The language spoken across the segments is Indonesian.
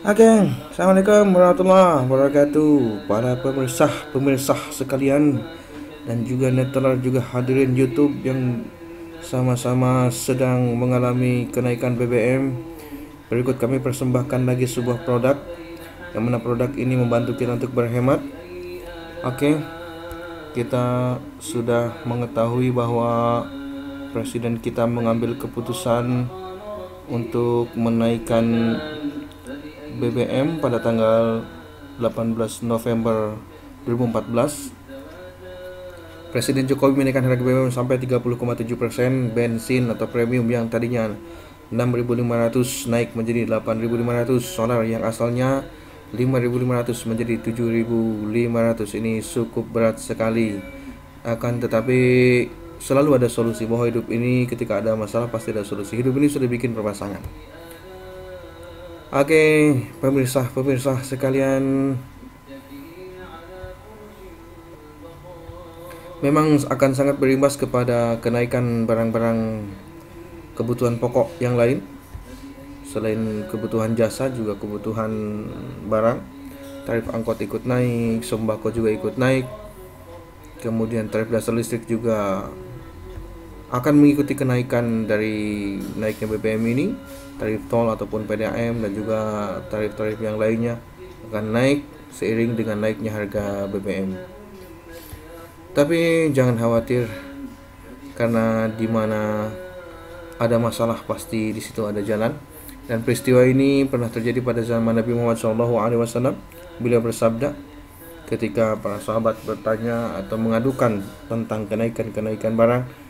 Oke, Assalamualaikum warahmatullahi wabarakatuh. Para pemirsa sekalian dan juga netelar juga hadirin YouTube yang sama-sama sedang mengalami kenaikan BBM. Berikut kami persembahkan lagi sebuah produk yang mana produk ini membantu kita untuk berhemat. Oke, kita sudah mengetahui bahwa Presiden kita mengambil keputusan untuk menaikkan BBM pada tanggal 18 November 2014. Presiden Jokowi menaikkan harga BBM sampai 30,7%. Bensin atau premium yang tadinya 6.500 naik menjadi 8.500. Solar yang asalnya 5.500 menjadi 7.500. Ini cukup berat sekali. Akan tetapi selalu ada solusi. Bahwa hidup ini ketika ada masalah pasti ada solusi. Hidup ini sudah bikin perpasangan. Oke, pemirsa sekalian, memang akan sangat berimbas kepada kenaikan barang-barang kebutuhan pokok yang lain. Selain kebutuhan jasa, juga kebutuhan barang. Tarif angkot ikut naik, sembako juga ikut naik. Kemudian tarif dasar listrik juga akan mengikuti kenaikan dari naiknya BBM ini. Tarif tol ataupun PDAM dan juga tarif-tarif yang lainnya akan naik seiring dengan naiknya harga BBM. Tapi jangan khawatir, karena di mana ada masalah pasti di situ ada jalan. Dan peristiwa ini pernah terjadi pada zaman Nabi Muhammad SAW. Beliau bersabda ketika para sahabat bertanya atau mengadukan tentang kenaikan barang,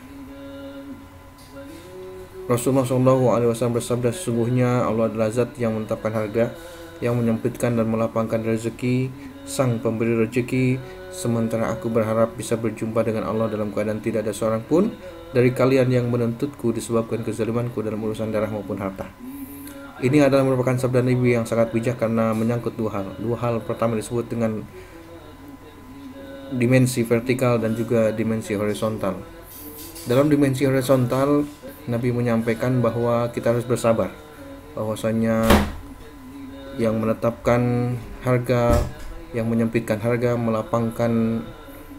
Rasulullah SAW bersabda, sesungguhnya Allah adalah zat yang menetapkan harga, yang menyempitkan dan melapangkan rezeki, sang pemberi rezeki. Sementara aku berharap bisa berjumpa dengan Allah dalam keadaan tidak ada seorang pun dari kalian yang menuntutku disebabkan kezalimanku dalam urusan darah maupun harta. Ini adalah merupakan sabda Nabi yang sangat bijak karena menyangkut dua hal. Dua hal pertama disebut dengan dimensi vertikal dan juga dimensi horizontal. Dalam dimensi horizontal, Nabi menyampaikan bahwa kita harus bersabar, bahwasanya yang menetapkan harga, yang menyempitkan harga, melapangkan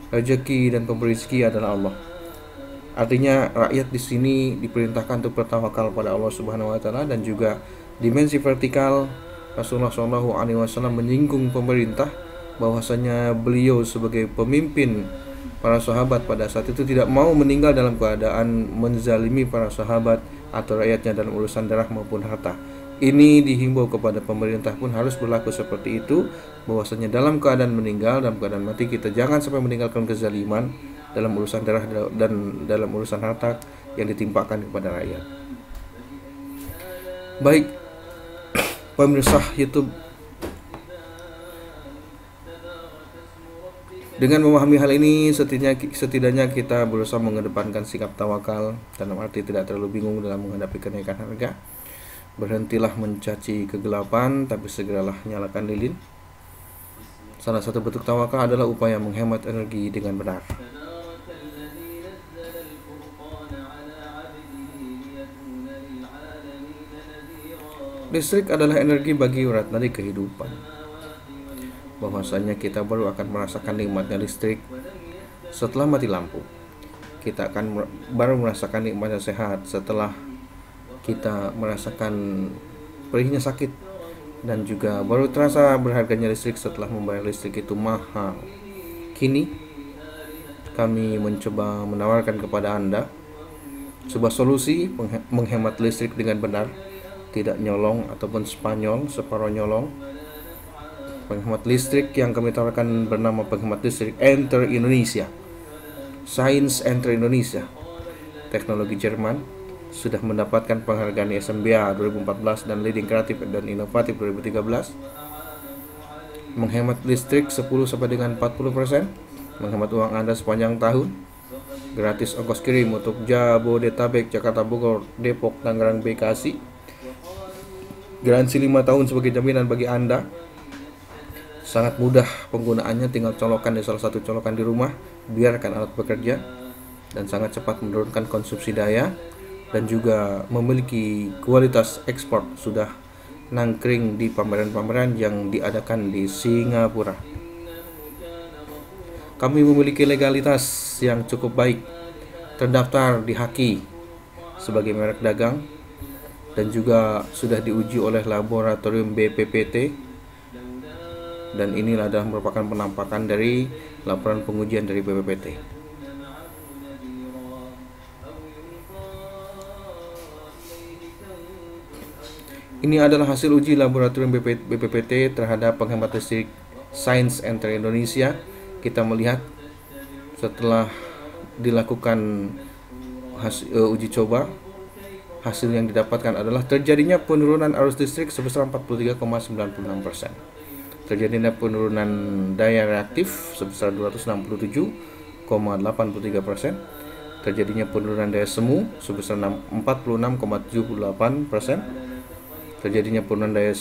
rezeki dan pemberi rezeki adalah Allah. Artinya rakyat di sini diperintahkan untuk bertawakal pada Allah Subhanahu wa taala. Dan juga dimensi vertikal, Rasulullah SAW menyinggung pemerintah, bahwasanya beliau sebagai pemimpin para sahabat pada saat itu tidak mau meninggal dalam keadaan menzalimi para sahabat atau rakyatnya dalam urusan darah maupun harta. Ini dihimbau kepada pemerintah pun harus berlaku seperti itu, bahwasanya dalam keadaan meninggal, dalam keadaan mati, kita jangan sampai meninggalkan kezaliman dalam urusan darah dan dalam urusan harta yang ditimpakan kepada rakyat. Baik, pemirsa YouTube, dengan memahami hal ini, setidaknya kita berusaha mengedepankan sikap tawakal, dalam arti tidak terlalu bingung dalam menghadapi kenaikan harga. Berhentilah mencaci kegelapan, tapi segeralah nyalakan lilin. Salah satu bentuk tawakal adalah upaya menghemat energi dengan benar. Listrik adalah energi bagi urat nadi kehidupan. Bahwasanya kita baru akan merasakan nikmatnya listrik setelah mati lampu. Kita akan baru merasakan nikmatnya sehat setelah kita merasakan perihnya sakit, dan juga baru terasa berharganya listrik setelah membayar listrik itu mahal. Kini kami mencoba menawarkan kepada Anda sebuah solusi menghemat listrik dengan benar, tidak nyolong ataupun Spanyol, separuh nyolong. Penghemat listrik yang kami tawarkan bernama penghemat listrik Enter Indonesia. Science Enter Indonesia. Teknologi Jerman sudah mendapatkan penghargaan SMBA 2014 dan Leading Kreatif dan Inovatif 2013. Menghemat listrik 10 sampai dengan 40%, menghemat uang Anda sepanjang tahun. Gratis ongkos kirim untuk Jabodetabek, Jakarta, Bogor, Depok, Tangerang, Bekasi. Garansi 5 tahun sebagai jaminan bagi Anda. Sangat mudah penggunaannya, tinggal colokan di salah satu colokan di rumah, biarkan alat bekerja, dan sangat cepat menurunkan konsumsi daya, dan juga memiliki kualitas ekspor. Sudah nangkring di pameran-pameran yang diadakan di Singapura. Kami memiliki legalitas yang cukup baik, terdaftar di HAKI sebagai merek dagang, dan juga sudah diuji oleh laboratorium BPPT. Dan inilah adalah merupakan penampakan dari laporan pengujian dari BPPT. Ini adalah hasil uji laboratorium BPPT terhadap penghemat listrik Science Center Indonesia. Kita melihat setelah dilakukan uji coba, hasil yang didapatkan adalah terjadinya penurunan arus listrik sebesar 43,96%. Terjadinya penurunan daya reaktif sebesar 267,83%. Terjadinya penurunan daya semu sebesar 46,78%. Terjadinya penurunan daya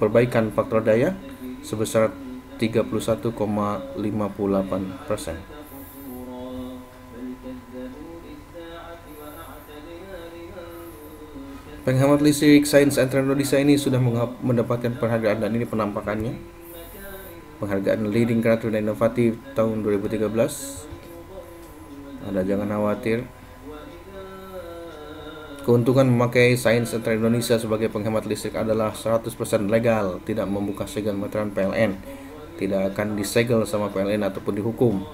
perbaikan faktor daya sebesar 31,58%. Penghemat listrik Science Center Indonesia ini sudah mendapatkan penghargaan, dan ini penampakannya. Penghargaan Leading Kreatif dan Inovatif tahun 2013. Anda jangan khawatir. Keuntungan memakai Science Center Indonesia sebagai penghemat listrik adalah 100% legal, tidak membuka segel meteran PLN, tidak akan disegel sama PLN ataupun dihukum.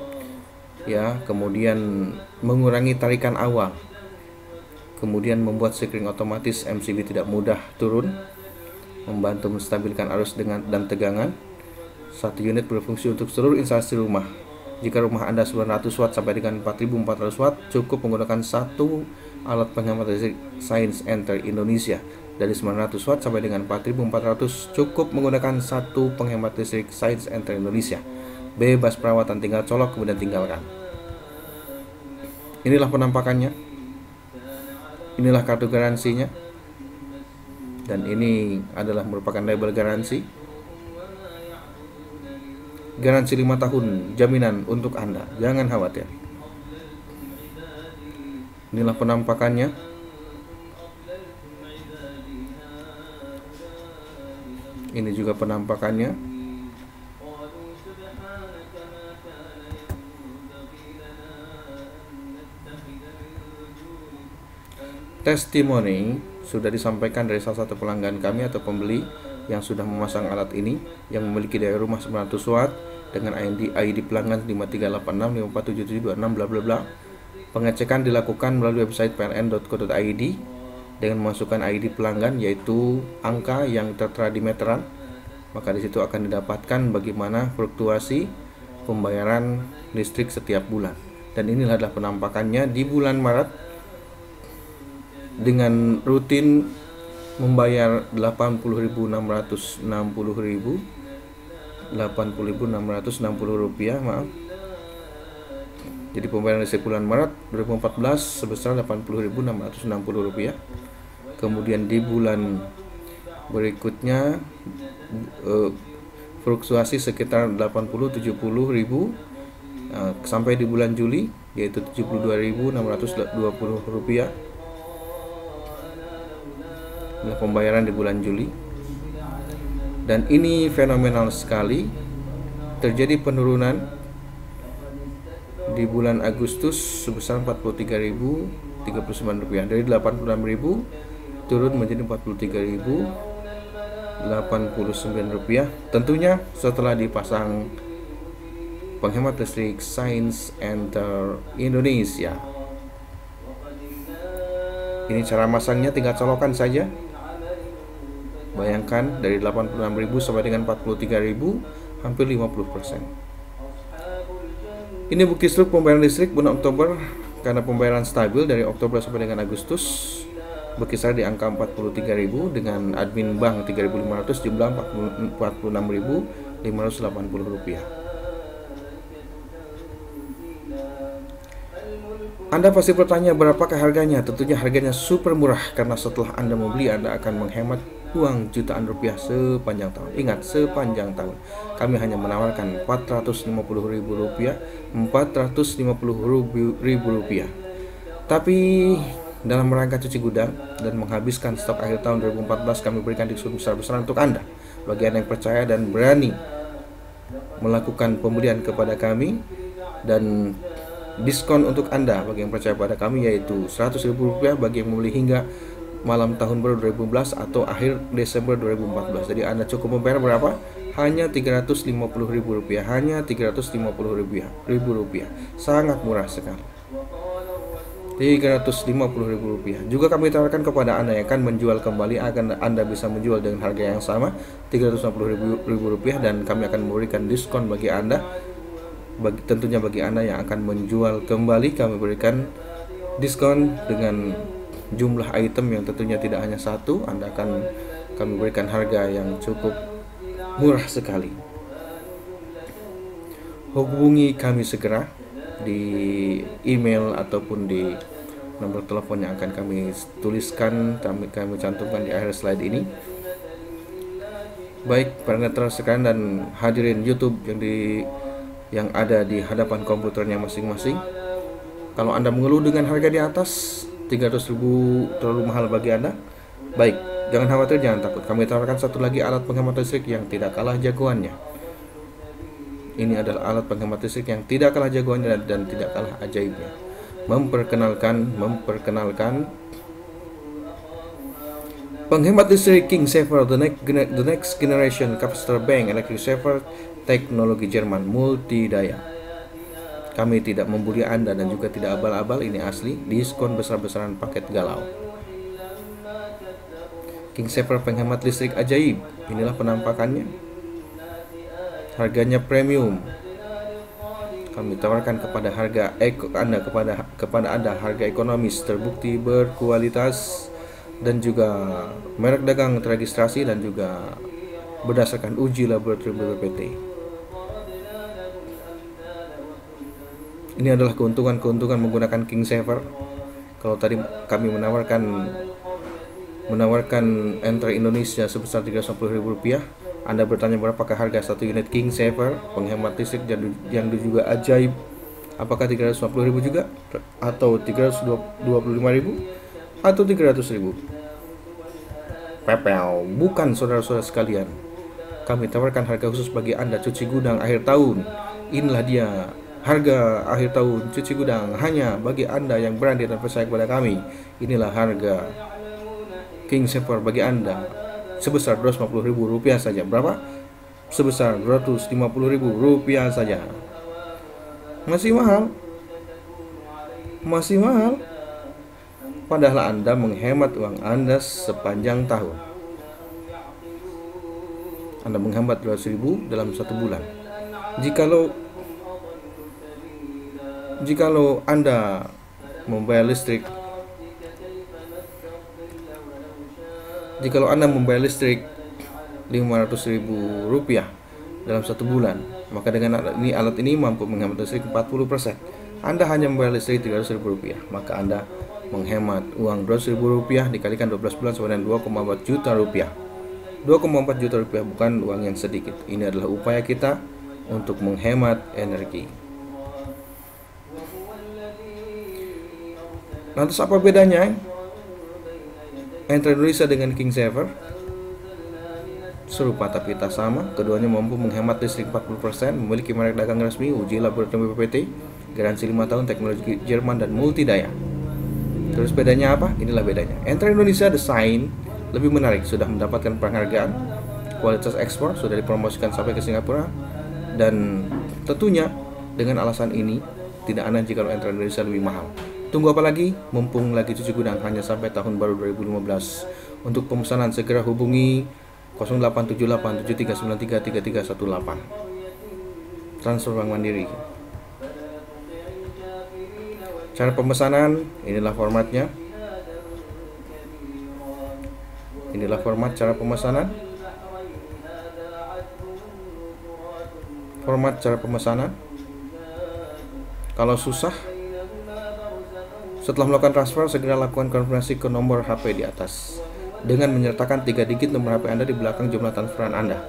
Ya, kemudian mengurangi tarikan awal. Kemudian membuat sekring otomatis MCB tidak mudah turun, membantu menstabilkan arus dan tegangan. Satu unit berfungsi untuk seluruh instalasi rumah. Jika rumah Anda 900 watt sampai dengan 4400 watt, cukup menggunakan satu alat penghemat listrik Science Center Indonesia. Dari 900 watt sampai dengan 4400, cukup menggunakan satu penghemat listrik Science Center Indonesia. Bebas perawatan, tinggal colok kemudian tinggalkan. Inilah penampakannya. Inilah kartu garansinya, dan ini adalah merupakan label garansi. Garansi 5 tahun, jaminan untuk Anda, jangan khawatir. Inilah penampakannya. Ini juga penampakannya. Testimoni sudah disampaikan dari salah satu pelanggan kami atau pembeli yang sudah memasang alat ini, yang memiliki daya rumah 900 watt dengan ID pelanggan 5386547726 bla bla bla. Pengecekan dilakukan melalui website pln.co.id dengan memasukkan ID pelanggan, yaitu angka yang tertera di meteran. Maka di situ akan didapatkan bagaimana fluktuasi pembayaran listrik setiap bulan. Dan inilah adalah penampakannya di bulan Maret. Dengan rutin membayar 80.660 rupiah, maaf. Jadi pembayaran listrik bulan Maret 2014 sebesar 80.660 rupiah. Kemudian di bulan berikutnya fluktuasi sekitar 80-70 ribu, sampai di bulan Juli yaitu 72.620 rupiah. Adalah pembayaran di bulan Juli, dan ini fenomenal sekali. Terjadi penurunan di bulan Agustus sebesar 43.039 rupiah, dari 86.000 turun menjadi 43.089 rupiah. Tentunya setelah dipasang penghemat listrik Science Center Indonesia. Ini cara masangnya, tinggal colokan saja. Bayangkan dari 86.000 sampai dengan 43.000, hampir 50%. Ini bukti slip pembayaran listrik bulan Oktober, karena pembayaran stabil dari Oktober sampai dengan Agustus berkisar di angka 43.000 dengan admin bank 3.500, jumlah 46.580 rupiah. Anda pasti bertanya berapakah harganya? Tentunya harganya super murah, karena setelah Anda membeli, Anda akan menghemat uang jutaan rupiah sepanjang tahun. Ingat, sepanjang tahun. Kami hanya menawarkan 450.000 rupiah, 450.000 rupiah. Tapi dalam rangka cuci gudang dan menghabiskan stok akhir tahun 2014, kami berikan diskon besar-besaran untuk Anda. Bagi Anda yang percaya dan berani melakukan pembelian kepada kami, dan diskon untuk Anda bagi yang percaya pada kami yaitu Rp100.000 bagi yang membeli hingga malam tahun baru 2015 atau akhir Desember 2014. Jadi Anda cukup membayar berapa? Hanya Rp350.000, hanya Rp350.000. Sangat murah sekali. Rp350.000. Juga kami tawarkan kepada Anda yang akan menjual kembali, akan Anda bisa menjual dengan harga yang sama Rp350.000, dan kami akan memberikan diskon bagi Anda. Tentunya bagi Anda yang akan menjual kembali, kami berikan diskon dengan jumlah item yang tentunya tidak hanya satu. Kami berikan harga yang cukup murah sekali. Hubungi kami segera di email ataupun di nomor telepon yang akan kami tuliskan, kami cantumkan di akhir slide ini. Baik para netra sekalian dan hadirin YouTube yang ada di hadapan komputernya masing-masing, kalau Anda mengeluh dengan harga di atas 300.000 terlalu mahal bagi Anda, baik, jangan khawatir, jangan takut. Kami tawarkan satu lagi alat penghemat listrik yang tidak kalah jagoannya. Ini adalah alat penghemat listrik yang tidak kalah jagoannya dan tidak kalah ajaibnya. Memperkenalkan penghemat listrik King Saver, the next generation capacitor bank electric saver, teknologi Jerman multidaya. Kami tidak membuli Anda dan juga tidak abal-abal, ini asli, diskon besar-besaran paket galau. King Saver penghemat listrik ajaib, inilah penampakannya. Harganya premium. Kami tawarkan kepada Anda harga ekonomis, terbukti berkualitas, dan juga merek dagang terregistrasi dan juga berdasarkan uji laboratorium BPPT. Ini adalah keuntungan menggunakan King Saver. Kalau tadi kami menawarkan Entra Indonesia sebesar Rp350.000, Anda bertanya berapakah harga satu unit King Saver penghemat listrik yang juga ajaib? Apakah Rp350.000 juga, atau Rp325.000, atau Rp300.000? Pepel, bukan saudara-saudara sekalian. Kami tawarkan harga khusus bagi Anda cuci gudang akhir tahun. Inilah dia harga akhir tahun cuci gudang hanya bagi Anda yang berani dan percaya kepada kami. Inilah harga King Saver bagi Anda sebesar Rp250.000 saja. Berapa? Sebesar Rp250.000 saja. Masih mahal. Padahal Anda menghemat uang Anda sepanjang tahun. Anda menghemat Rp200.000 dalam 1 bulan. Jikalau Anda membayar listrik Rp500.000 dalam 1 bulan, maka dengan alat ini mampu menghemat listrik 40%. Anda hanya membayar listrik Rp300.000, maka Anda menghemat uang Rp200.000 dikalikan 12 bulan sama dengan Rp2,4 juta. Rp2,4 juta bukan uang yang sedikit. Ini adalah upaya kita untuk menghemat energi. Lantas apa bedanya Entra Indonesia dengan King Saver? Serupa tapi tak sama. Keduanya mampu menghemat listrik 40%, memiliki merek dagang resmi, uji laboratorium BPPT, garansi 5 tahun, teknologi Jerman dan multidaya. Terus bedanya apa? Inilah bedanya. Entra Indonesia desain lebih menarik, sudah mendapatkan penghargaan, kualitas ekspor, sudah dipromosikan sampai ke Singapura, dan tentunya dengan alasan ini tidak aneh jika Entra Indonesia lebih mahal. Tunggu apa lagi? Mumpung lagi cuci gudang hanya sampai tahun baru 2015. Untuk pemesanan segera hubungi 087873933318. Transfer Bank Mandiri. Cara pemesanan, inilah formatnya. Inilah format cara pemesanan. Format cara pemesanan. Kalau susah, setelah melakukan transfer, segera lakukan konfirmasi ke nomor HP di atas dengan menyertakan 3 digit nomor HP Anda di belakang jumlah transferan Anda.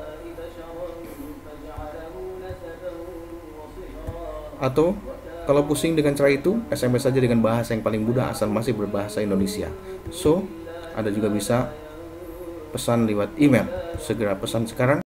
Atau Kalau pusing dengan cara itu, SMS saja dengan bahasa yang paling mudah asal masih berbahasa Indonesia. So, Anda juga bisa pesan lewat email. Segera pesan sekarang.